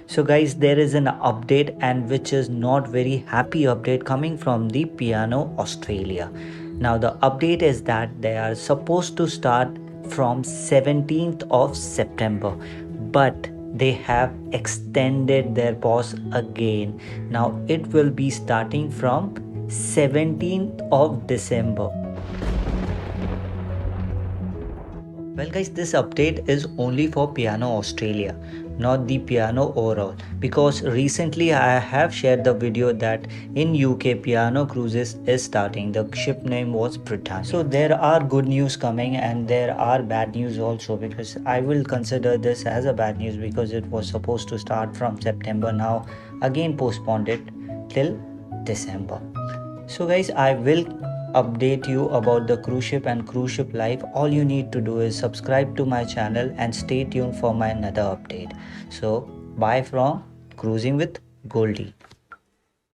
So guys, there is an update, and which is not very happy update coming from the Piano Australia. Now the update is that they are supposed to start from 17th of September, but they have extended their pause again. Now it will be starting from 17th of December. Well guys, this update is only for Piano Australia, not the Piano overall, because recently I have shared the video that in UK Piano Cruises is starting. The ship name was Britannia. So there are good news coming and there are bad news also, because I will consider this as a bad news because it was supposed to start from September, now again postponed it till December. So guys, I will update you about the cruise ship and cruise ship life. All you need to do is subscribe to my channel and stay tuned for my another update. So bye from Cruising with Goldy.